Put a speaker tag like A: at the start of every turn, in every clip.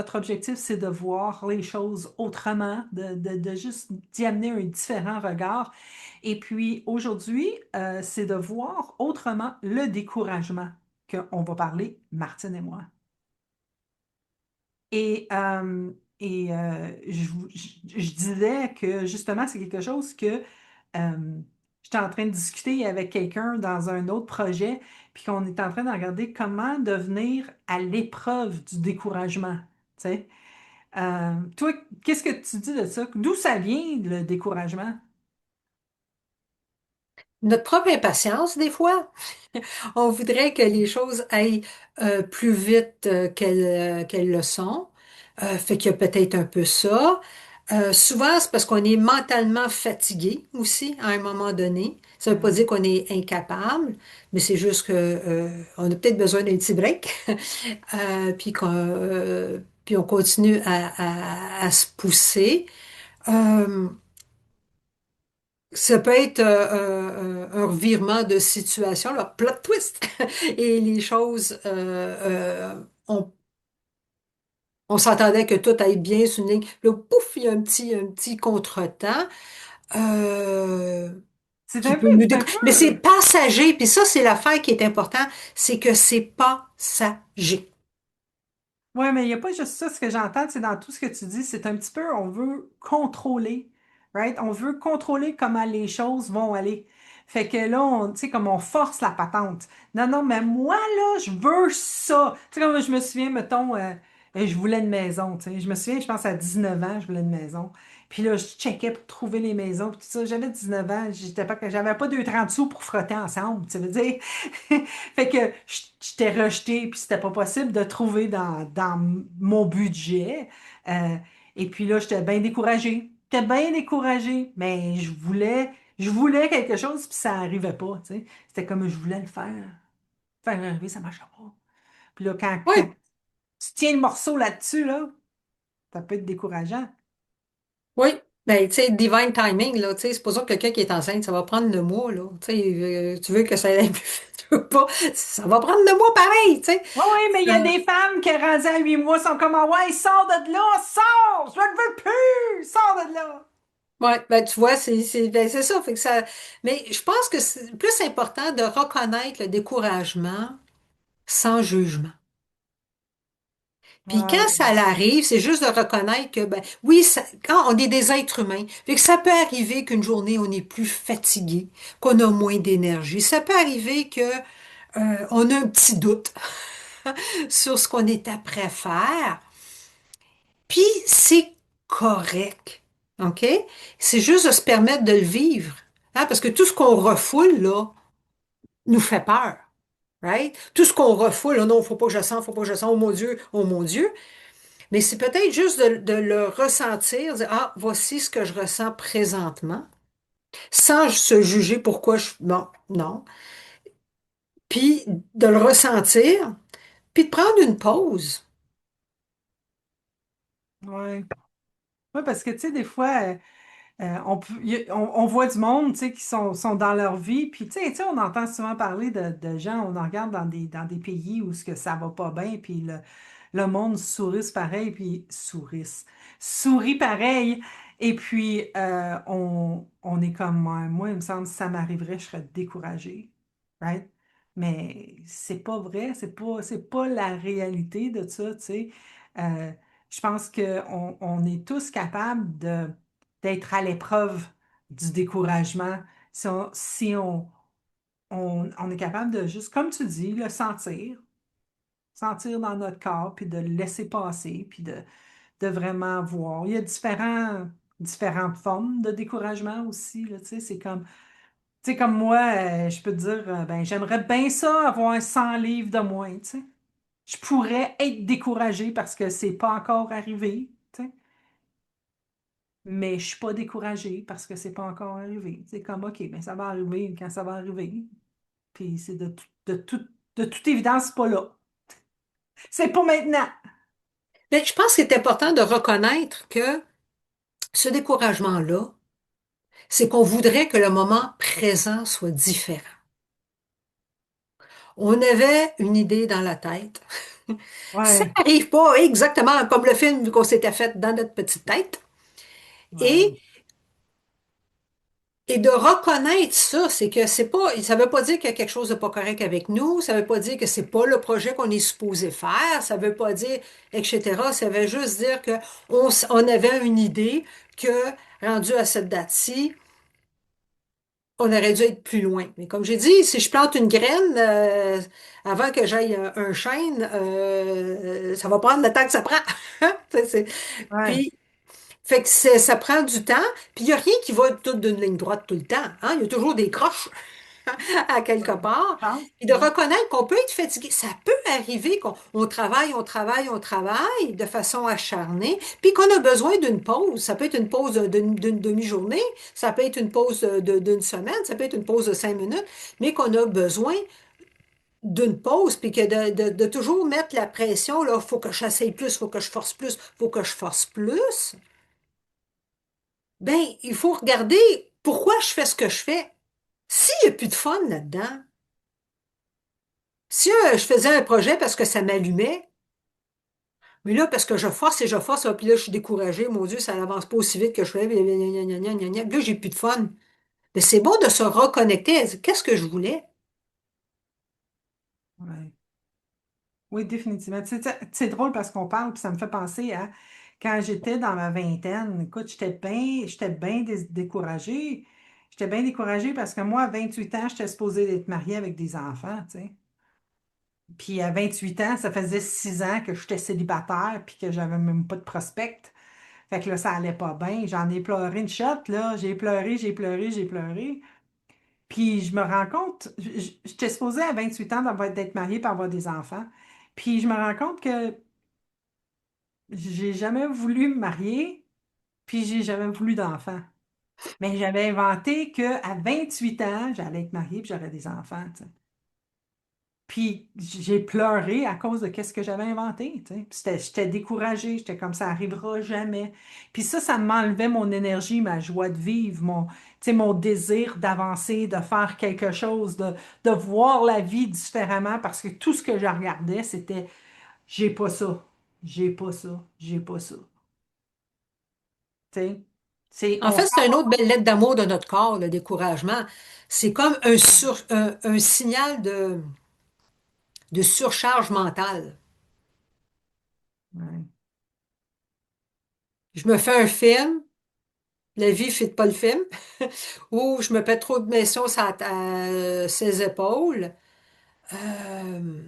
A: notre objectif, c'est de voir les choses autrement, de juste d'y amener un différent regard. Et puis aujourd'hui, c'est de voir autrement le découragement qu'on va parler, Martine et moi. Et, je disais que justement, c'est quelque chose que j'étais en train de discuter avec quelqu'un dans un autre projet, puis qu'on est en train de regarder comment devenir à l'épreuve du découragement. Tu sais. Toi, qu'est-ce que tu dis de ça? D'où ça vient, le découragement?
B: Notre propre impatience, des fois. On voudrait que les choses aillent plus vite qu'elles le sont. Fait qu'il y a peut-être un peu ça. Souvent, c'est parce qu'on est mentalement fatigué aussi à un moment donné. Ça veut pas dire
A: Mhm.
B: qu'on est incapable, mais c'est juste que on a peut-être besoin d'un petit break, puis on continue à se pousser. Euh, Ça peut être un revirement de situation, là, plot twist, et les choses, on s'attendait que tout aille bien sur une ligne. Là, pouf, il y a un petit contretemps euh, qui peut nous
A: C'est un
B: Mais c'est
A: peu.
B: passager, puis ça, c'est l'affaire qui est importante, c'est que c'est passager.
A: Ouais, mais il n'y a pas juste ça. Ce que j'entends, c'est dans tout ce que tu dis, c'est un petit peu, on veut contrôler, right? On veut contrôler comment les choses vont aller. Fait que là, tu sais, comme on force la patente. Non, non, mais moi, là, je veux ça. Tu sais, comme je me souviens, mettons, je voulais une maison, tu sais. Je me souviens, je pense à 19 ans, je voulais une maison. Puis là, je checkais pour trouver les maisons, puis tout ça. J'avais 19 ans, j'avais pas 2,30 sous pour frotter ensemble, tu veux dire. Fait que je t'ai rejeté, puis c'était pas possible de trouver dans mon budget. Euh, et puis là, j'étais bien découragée. J'étais bien découragée, mais je voulais quelque chose, puis ça n'arrivait pas, tu sais. C'était comme je voulais le faire. Faire arriver, ça ne marchait pas. Puis là, quand
B: Oui,
A: tu tiens le morceau là-dessus, là, ça peut être décourageant.
B: oui. Ben, tu sais, divine timing, là, tu sais, supposons que quelqu'un qui est enceinte, ça va prendre 2 mois, là. Tu sais, tu veux que ça aille plus vite, tu veux pas, ça va prendre 2 mois pareil, tu sais.
A: Oui, oui, mais il y a des femmes qui, rendues à 8 mois, sont comme, ah ouais, sors de là, sors, je ne veux plus, sors de là.
B: Ouais, ben tu vois, c'est ça, fait que ça. Mais je pense que c'est plus important de reconnaître le découragement sans jugement. Puis quand
A: Ouais.
B: ça l'arrive, c'est juste de reconnaître que ben oui, quand on est des êtres humains, fait que ça peut arriver qu'une journée on est plus fatigué, qu'on a moins d'énergie. Ça peut arriver que on a un petit doute sur ce qu'on est après faire. Puis c'est correct. OK? C'est juste de se permettre de le vivre. Hein, parce que tout ce qu'on refoule, là, nous fait peur. Right? Tout ce qu'on refoule, là, non, faut pas que je sente, faut pas que je sente, oh mon Dieu, oh mon Dieu. Mais c'est peut-être juste de le ressentir, dire, ah, voici ce que je ressens présentement, sans se juger pourquoi je. Bon, non. Puis de le ressentir, puis de prendre une pause.
A: Ouais. Ouais, parce que, tu sais, des fois, on voit du monde, tu sais, qui sont dans leur vie, puis, tu sais, on entend souvent parler de gens, on en regarde dans des pays où ce que ça va pas bien, puis le monde sourit pareil, puis sourit pareil, et puis on est comme, moi, il me semble, si ça m'arriverait, je serais découragée, right? Mais c'est pas vrai, c'est pas la réalité de ça, tu sais. Euh, je pense qu'on est tous capables d'être à l'épreuve du découragement si on est capable de juste, comme tu dis, le sentir dans notre corps, puis de le laisser passer, puis de vraiment voir. Il y a différentes formes de découragement aussi, là, tu sais, c'est comme moi, je peux te dire, ben, j'aimerais bien ça avoir 100 livres de moins, tu sais. Je pourrais être découragée parce que c'est pas encore arrivé, tu sais. Mais je suis pas découragée parce que c'est pas encore arrivé. C'est comme, OK, mais ça va arriver quand ça va arriver. Puis c'est de toute évidence, c'est pas là. C'est pas maintenant.
B: Mais je pense qu'il est important de reconnaître que ce découragement-là, c'est qu'on voudrait que le moment présent soit différent. On avait une idée dans la tête, Ça
A: Ouais,
B: n'arrive pas exactement comme le film qu'on s'était fait dans notre petite tête. Et,
A: ouais,
B: et de reconnaître ça, c'est que c'est pas, ça veut pas dire qu'il y a quelque chose de pas correct avec nous, ça veut pas dire que c'est pas le projet qu'on est supposé faire, ça veut pas dire, etc. Ça veut juste dire que on avait une idée que, rendu à cette date-ci, on aurait dû être plus loin. Mais comme j'ai dit, si je plante une graine, avant que j'aille un chêne, ça va prendre le temps que ça prend. C'est- c'est-
A: ouais,
B: Puis, fait que ça prend du temps, puis il n'y a rien qui va tout d'une ligne droite tout le temps, hein. Il y a toujours des croches à quelque
A: ouais.
B: part.
A: Chance,
B: Et de
A: ouais,
B: reconnaître qu'on peut être fatigué. Ça peut arriver qu'on on travaille, on travaille, on travaille de façon acharnée, puis qu'on a besoin d'une pause. Ça peut être une pause d'une demi-journée, ça peut être une pause d'une semaine, ça peut être une pause de 5 minutes, mais qu'on a besoin d'une pause, puis que de toujours mettre la pression, là, faut que j'essaye plus, faut que je force plus, faut que je force plus. Ben, il faut regarder pourquoi je fais ce que je fais. S'il n'y a plus de fun là-dedans, si je faisais un projet parce que ça m'allumait, mais là, parce que je force et je force, puis là, je suis découragée, mon Dieu, ça n'avance pas aussi vite que je fais, gna, gna, gna, gna, gna, gna, gna. Là, j'ai plus de fun. Mais c'est bon de se reconnecter. Qu'est-ce que je voulais?
A: ouais. Oui, définitivement. C'est drôle parce qu'on parle, puis ça me fait penser à quand j'étais dans ma vingtaine. Écoute, j'étais bien découragée. J'étais bien découragée parce que moi, à 28 ans, j'étais supposée d'être mariée avec des enfants, tu sais. Puis à 28 ans, ça faisait 6 ans que j'étais célibataire puis que j'avais même pas de prospect. Fait que là, ça allait pas bien. J'en ai pleuré une shot, là. J'ai pleuré, j'ai pleuré, j'ai pleuré. Puis je me rends compte, j'étais supposée à 28 ans d'être mariée et avoir des enfants. Puis je me rends compte que j'ai jamais voulu me marier, puis j'ai jamais voulu d'enfants. Mais j'avais inventé qu'à 8 ans, j'allais être mariée puis j'aurais des enfants, tu sais. Puis j'ai pleuré à cause de qu'est-ce que j'avais inventé, tu sais. Puis j'étais découragée, j'étais comme ça arrivera jamais. Puis ça m'enlevait mon énergie, ma joie de vivre, tu sais, mon désir d'avancer, de faire quelque chose, de voir la vie différemment parce que tout ce que je regardais, c'était j'ai pas ça, j'ai pas ça, j'ai pas ça. Tu sais,
B: En fait, c'est une autre belle lettre d'amour de notre corps, le découragement. C'est comme un signal de surcharge mentale.
A: ouais.
B: Je me fais un film, la vie ne fit pas le film, ou je me pète trop de pression à ses épaules. Euh,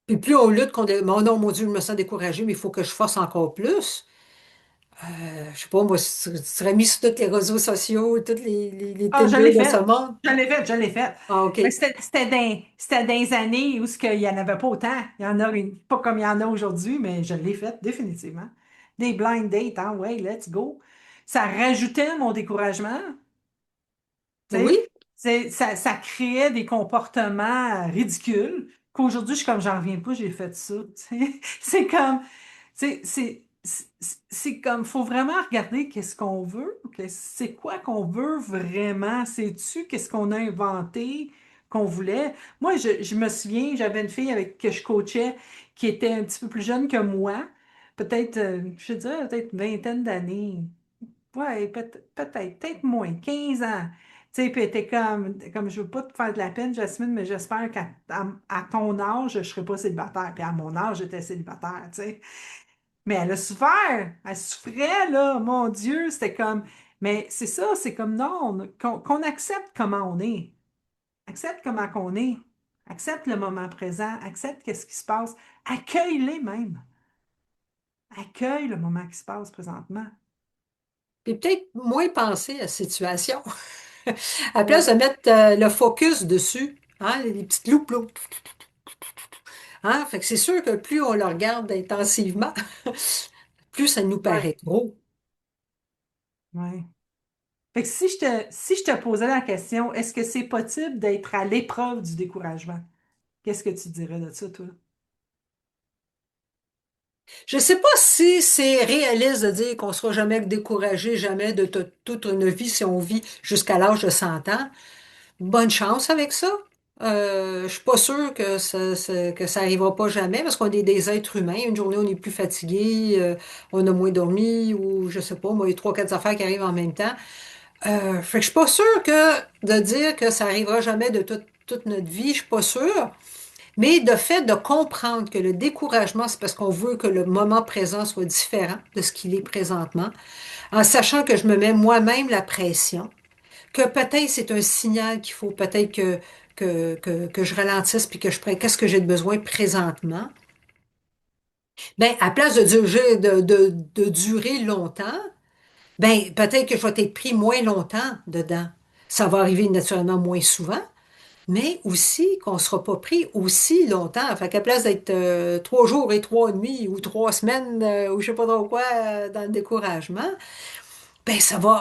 B: Puis plus on lutte contre oh non, mon Dieu, je me sens découragée, mais il faut que je force encore plus. Je sais pas, moi, tu serais mis sur tous les réseaux sociaux, tous les
A: Ah, je
B: Tinder
A: l'ai
B: de
A: fait.
B: ce monde.
A: Je l'ai fait, je l'ai fait.
B: Ah, OK.
A: Mais c'était dans les années où il n'y en avait pas autant. Il y en a pas comme il y en a aujourd'hui, mais je l'ai fait définitivement. Des blind dates, hein, ouais, let's go. Ça rajoutait mon découragement. Tu
B: Oui.
A: sais, ça créait des comportements ridicules qu'aujourd'hui, je suis comme, j'en reviens pas, j'ai fait ça. Tu sais. C'est comme, c'est comme, faut vraiment regarder qu'est-ce qu'on veut, c'est quoi qu'on veut vraiment, sais-tu qu'est-ce qu'on a inventé qu'on voulait. Moi, je me souviens, j'avais une fille avec que je coachais qui était un petit peu plus jeune que moi, peut-être, je dirais, peut-être une vingtaine d'années. Ouais, peut-être moins, 15 ans. Tu sais, puis elle était comme je veux pas te faire de la peine, Jasmine, mais j'espère qu'à ton âge, je serai pas célibataire. Puis à mon âge, j'étais célibataire, tu sais. Mais elle a souffert. Elle souffrait, là, mon Dieu, c'était comme. Mais c'est ça, c'est comme non, qu'on accepte comment on est. Accepte comment qu'on est. Accepte le moment présent. Accepte qu'est-ce qui se passe. Accueille-les même. Accueille le moment qui se passe présentement.
B: Puis peut-être moins penser à la situation. À la place
A: Ouais,
B: de mettre le focus dessus, hein, les petites loupes, là. Hein? Fait que c'est sûr que plus on le regarde intensivement, plus ça nous
A: ouais,
B: paraît gros.
A: ouais. Fait que si je te posais la question, est-ce que c'est possible d'être à l'épreuve du découragement? Qu'est-ce que tu dirais de ça, toi?
B: Je ne sais pas si c'est réaliste de dire qu'on ne sera jamais découragé, jamais de toute une vie si on vit jusqu'à l'âge de 100 ans. Bonne chance avec ça. Je suis pas sûre que que ça arrivera pas jamais parce qu'on est des êtres humains. Une journée, on est plus fatigué, on a moins dormi ou je sais pas, moi, il y a trois, quatre affaires qui arrivent en même temps. Fait que je suis pas sûre que de dire que ça arrivera jamais de toute notre vie, je suis pas sûre. Mais de fait de comprendre que le découragement, c'est parce qu'on veut que le moment présent soit différent de ce qu'il est présentement, en sachant que je me mets moi-même la pression, que peut-être c'est un signal qu'il faut peut-être que je ralentisse puis que je prenne qu'est-ce que j'ai de besoin présentement. Ben, à place de durer, de durer longtemps, ben, peut-être que je vais être pris moins longtemps dedans. Ça va arriver naturellement moins souvent, mais aussi qu'on ne sera pas pris aussi longtemps. Fait qu'à place d'être 3 jours et 3 nuits ou 3 semaines ou je sais pas trop quoi dans le découragement, ben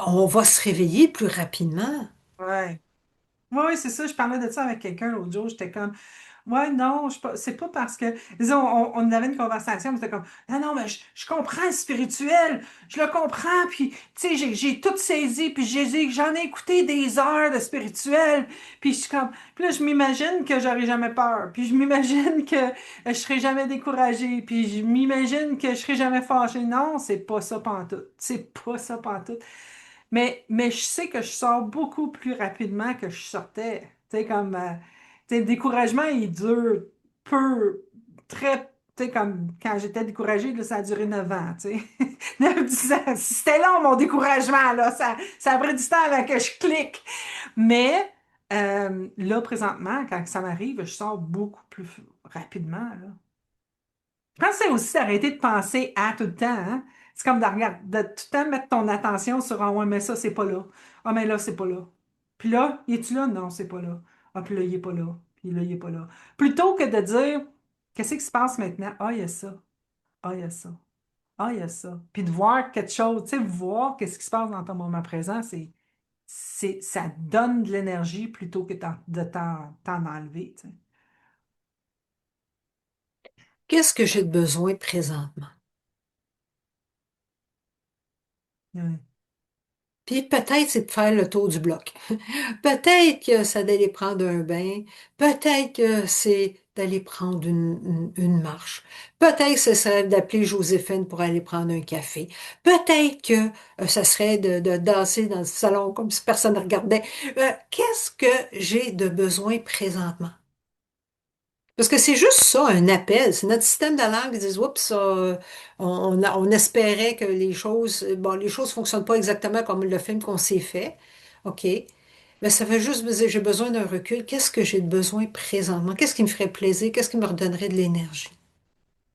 B: on va se réveiller plus rapidement.
A: Ouais. Oui, oui, c'est ça. Je parlais de ça avec quelqu'un l'autre jour. J'étais comme, ouais, non, c'est pas parce que, disons, on avait une conversation, mais c'était comme, non, non, mais je comprends le spirituel, je le comprends, puis, tu sais, j'ai tout saisi, puis j'en ai écouté des heures de spirituel, puis je suis comme, puis là, je m'imagine que j'aurai jamais peur, puis je m'imagine que je serai jamais découragée, puis je m'imagine que je serai jamais fâchée. Non, c'est pas ça pantoute. C'est pas ça pantoute. Mais je sais que je sors beaucoup plus rapidement que je sortais. Tu sais, comme, tu sais, le découragement, il dure peu, très, tu sais, comme quand j'étais découragée, là, ça a duré 9 ans, tu sais. 9, 10 ans. C'était long, mon découragement, là. Ça a pris du temps avant que je clique. Mais, là, présentement, quand ça m'arrive, je sors beaucoup plus rapidement, là. Je pense que c'est aussi d'arrêter de penser à tout le temps, hein. C'est comme de tout le temps mettre ton attention sur ah ouais, mais ça, c'est pas là. Ah, mais là, c'est pas là. Puis là, il est-tu là? Non, c'est pas là. Ah, puis là, il est pas là. Puis là, il est pas là. Plutôt que de dire qu'est-ce qui se passe maintenant? Ah, il y a ça. Ah, il y a ça. Ah, il y a ça. Puis de voir quelque chose, tu sais, voir qu'est-ce qui se passe dans ton moment présent, ça donne de l'énergie plutôt que de t'en enlever, tu sais.
B: Qu'est-ce que j'ai de besoin présentement?
A: Ouais.
B: Puis peut-être c'est de faire le tour du bloc. Peut-être que c'est d'aller prendre un bain. Peut-être que c'est d'aller prendre une marche. Peut-être que ce serait d'appeler Joséphine pour aller prendre un café. Peut-être que ça serait de danser dans le salon comme si personne ne regardait. Qu'est-ce que j'ai de besoin présentement? Parce que c'est juste ça, un appel. C'est notre système d'alarme qui dit, oups, on espérait que les choses fonctionnent pas exactement comme le film qu'on s'est fait. OK. Mais ça veut juste me dire, j'ai besoin d'un recul. Qu'est-ce que j'ai de besoin présentement? Qu'est-ce qui me ferait plaisir? Qu'est-ce qui me redonnerait de l'énergie?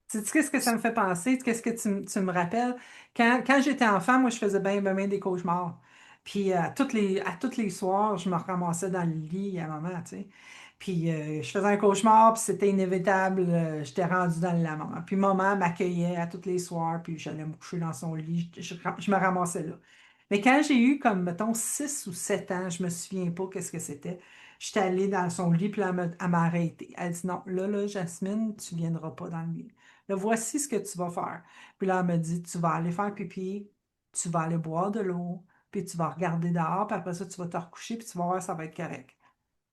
A: Sais-tu qu'est-ce que ça me fait penser? Qu'est-ce que tu me rappelles? Quand j'étais enfant, moi, je faisais bien des cauchemars. Puis à tous les soirs, je me ramassais dans le lit à maman, tu sais. Puis je faisais un cauchemar, puis c'était inévitable. J'étais rendue dans le lament. Puis maman m'accueillait à tous les soirs, puis j'allais me coucher dans son lit. Je me ramassais là. Mais quand j'ai eu, comme, mettons, 6 ou 7 ans, je me souviens pas qu'est-ce que c'était. J'étais allée dans son lit, puis elle m'a arrêtée. Elle dit non, là, Jasmine, tu viendras pas dans le lit. Là, voici ce que tu vas faire. Puis là, elle me dit, tu vas aller faire pipi, tu vas aller boire de l'eau, puis tu vas regarder dehors, puis après ça, tu vas te recoucher, puis tu vas voir, ça va être correct.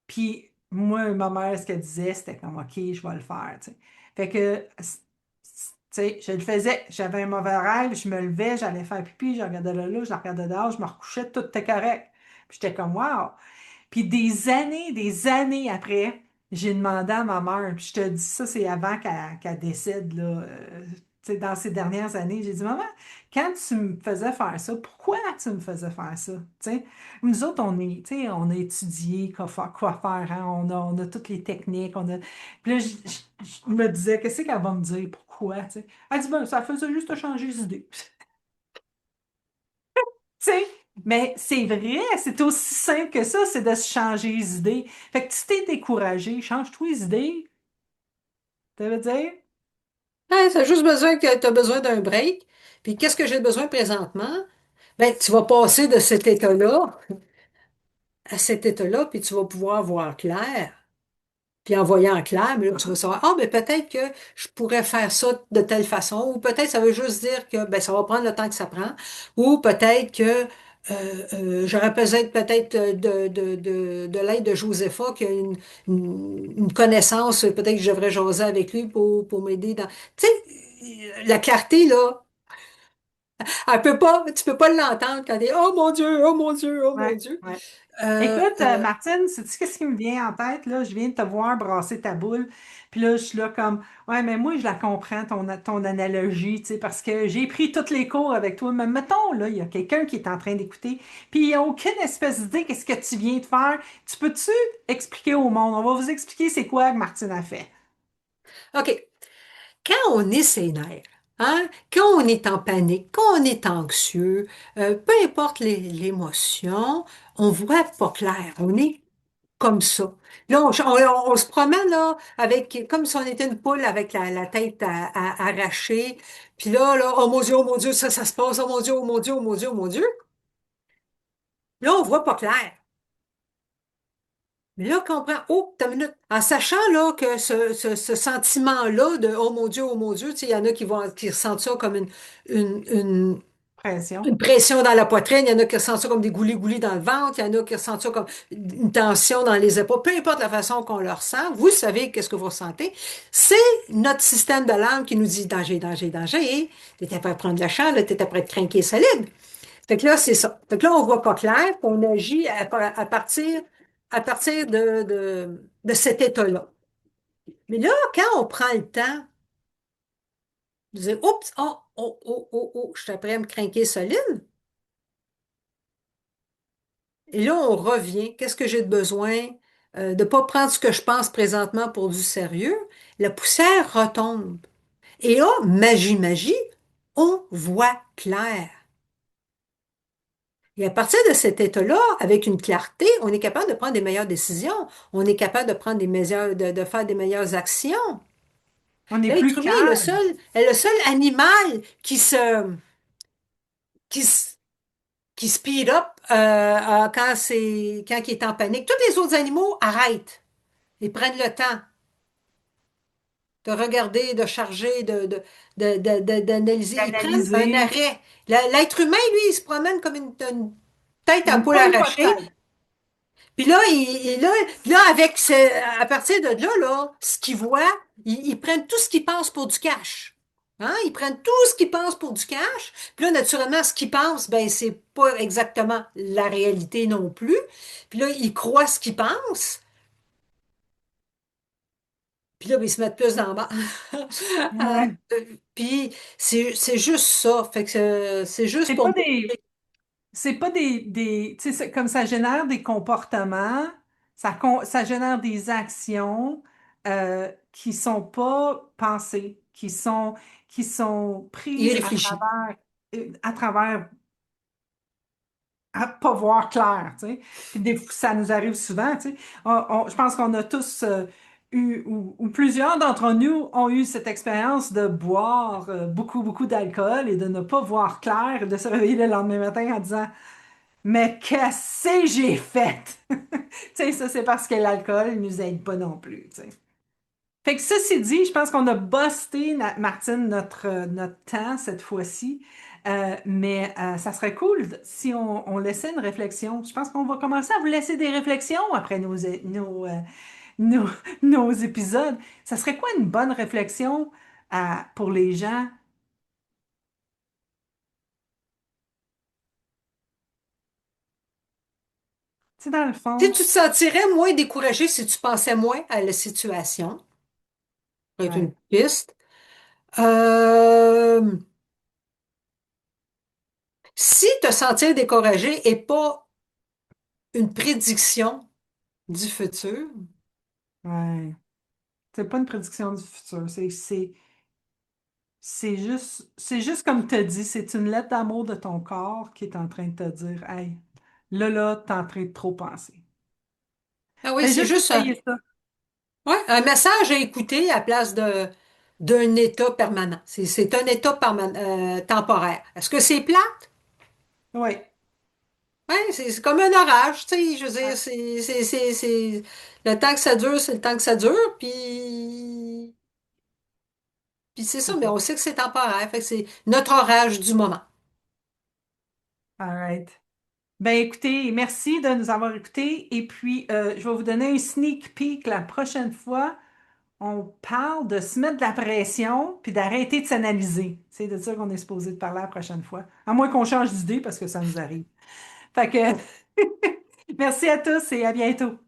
A: Puis moi, ma mère, ce qu'elle disait, c'était comme, OK, je vais le faire, tu sais. Fait que, tu sais, je le faisais. J'avais un mauvais rêve, je me levais, j'allais faire pipi, je regardais là, je la regardais dehors, je me recouchais, tout était correct. Puis j'étais comme, wow! Puis des années après, j'ai demandé à ma mère, puis je te dis ça, c'est avant qu'elle décède, là, tu sais, dans ces dernières années, j'ai dit, maman, quand tu me faisais faire ça, pourquoi tu me faisais faire ça? Tu sais, nous autres, tu sais, on a étudié quoi faire, hein, on a toutes les techniques, Puis là, je me disais, qu'est-ce qu'elle va me dire? Pourquoi? Tu sais? Elle dit, ben, ça faisait juste changer d'idée. Tu sais, mais c'est vrai, c'est aussi simple que ça, c'est de se changer les idées. Fait que si t'es découragé, change-toi les idées. Ça veut dire?
B: Hein, ça a juste besoin que tu as besoin d'un break. Puis qu'est-ce que j'ai besoin présentement? Ben, tu vas passer de cet état-là à cet état-là, puis tu vas pouvoir voir clair. Puis en voyant clair, mais là, tu vas savoir, ah, mais peut-être que je pourrais faire ça de telle façon, ou peut-être ça veut juste dire que ben, ça va prendre le temps que ça prend, ou peut-être que J'aurais peut-être de l'aide de Josepha qui a une connaissance, peut-être que je devrais jaser avec lui pour m'aider dans... Tu sais, la clarté, là, tu peux pas l'entendre quand elle est Oh mon Dieu, oh mon Dieu, oh mon
A: Ouais,
B: Dieu.
A: ouais.
B: Euh,
A: Écoute,
B: euh,
A: Martine, sais-tu qu'est-ce qui me vient en tête, là? Je viens de te voir brasser ta boule, puis là, je suis là comme, ouais, mais moi, je la comprends, ton analogie, tu sais, parce que j'ai pris tous les cours avec toi, mais mettons, là, il y a quelqu'un qui est en train d'écouter, puis il n'y a aucune espèce d'idée qu'est-ce que tu viens de faire. Tu peux-tu expliquer au monde? On va vous expliquer c'est quoi que Martine a fait.
B: OK. Quand on est sénère, hein, quand on est en panique, quand on est anxieux, peu importe l'émotion, on voit pas clair. On est comme ça. Là, on se promène là avec comme si on était une poule avec la tête arrachée. Puis là, oh mon Dieu, ça se passe, oh mon Dieu, oh mon Dieu, oh mon Dieu, oh mon Dieu. Là, on voit pas clair. Mais là, quand on prend, oh, t'as une minute, en sachant là que ce sentiment-là de oh mon Dieu, tu sais, il y en a qui ressentent ça comme une, une,
A: Pression.
B: une pression dans la poitrine, il y en a qui ressentent ça comme des goulis-goulis dans le ventre, il y en a qui ressentent ça comme une tension dans les épaules, peu importe la façon qu'on le ressent, vous savez qu'est-ce que vous ressentez. C'est notre système d'alarme qui nous dit danger, danger, danger, t'es prêt à prendre la chambre, t'es prêt à te craquer solide. Fait que là, c'est ça. Fait que là, on voit pas clair, puis on agit à partir de cet état-là. Mais là, quand on prend le temps de dire, oups, je suis prêt à me craquer solide, et là, on revient. Qu'est-ce que j'ai de besoin? De ne pas prendre ce que je pense présentement pour du sérieux. La poussière retombe. Et là, magie, magie, on voit clair. Et à partir de cet état-là, avec une clarté, on est capable de prendre des meilleures décisions. On est capable de prendre de faire des meilleures actions.
A: On est plus
B: L'être humain
A: calme.
B: est le seul animal qui, se- qui speed up quand il est en panique. Tous les autres animaux arrêtent. Ils prennent le temps de regarder, de charger, d'analyser. Ils prennent un
A: D'analyser.
B: arrêt. L'être humain, lui, il se promène comme une tête à
A: Une
B: poule
A: poule pas de
B: arrachée.
A: tête.
B: Puis là, là, à partir de là, ce qu'ils voient, ils prennent tout ce qu'ils pensent pour du cash. Hein? Ils prennent tout ce qu'ils pensent pour du cash. Puis là, naturellement, ce qu'ils pensent, ben, c'est pas exactement la réalité non plus. Puis là, ils croient ce qu'ils pensent. Puis là, ben, ils se mettent plus dans le bas.
A: Ouais.
B: Puis c'est juste ça. Fait que c'est juste
A: C'est
B: pour
A: pas
B: moi.
A: c'est pas tu sais, comme ça génère des comportements, ça génère des actions qui sont pas pensées, qui sont
B: Il
A: prises
B: réfléchit.
A: à travers à pas voir clair, tu sais. Puis ça nous arrive souvent, tu sais. Je pense qu'on a tous eu, ou plusieurs d'entre nous ont eu cette expérience de boire beaucoup, beaucoup d'alcool et de ne pas voir clair et de se réveiller le lendemain matin en disant, mais qu'est-ce que j'ai fait? Tu sais, ça, c'est parce que l'alcool ne nous aide pas non plus, tu sais. Fait que ceci dit, je pense qu'on a busté, Martine, notre temps cette fois-ci. Mais ça serait cool si on laissait une réflexion. Je pense qu'on va commencer à vous laisser des réflexions après nos, nos épisodes. Ça serait quoi une bonne réflexion pour les gens? Tu sais, dans le
B: Tu sais,
A: fond,
B: tu te sentirais moins découragé si tu pensais moins à la situation. Ça peut être
A: ouais,
B: une piste. Euh, Si te sentir découragé n'est pas une prédiction du futur,
A: ouais. C'est pas une prédiction du futur. C'est juste comme tu as dit, c'est une lettre d'amour de ton corps qui est en train de te dire, hey, là, t'es en train de trop penser.
B: ah oui,
A: Fais
B: c'est
A: juste
B: juste
A: essayer ça.
B: un message à écouter à place d'un état permanent. C'est un état temporaire. Est-ce que c'est plate?
A: Oui.
B: Oui, c'est comme un orage, tu sais, je veux
A: Ouais,
B: dire, le temps que ça dure, c'est le temps que ça dure, puis c'est ça,
A: c'est
B: mais
A: ça.
B: on sait que c'est temporaire, fait que c'est notre orage du moment.
A: All right. Ben écoutez, merci de nous avoir écoutés. Et puis, je vais vous donner un sneak peek la prochaine fois. On parle de se mettre de la pression puis d'arrêter de s'analyser. C'est de ça qu'on est supposé de parler la prochaine fois. À moins qu'on change d'idée parce que ça nous arrive. Fait que merci à tous et à bientôt.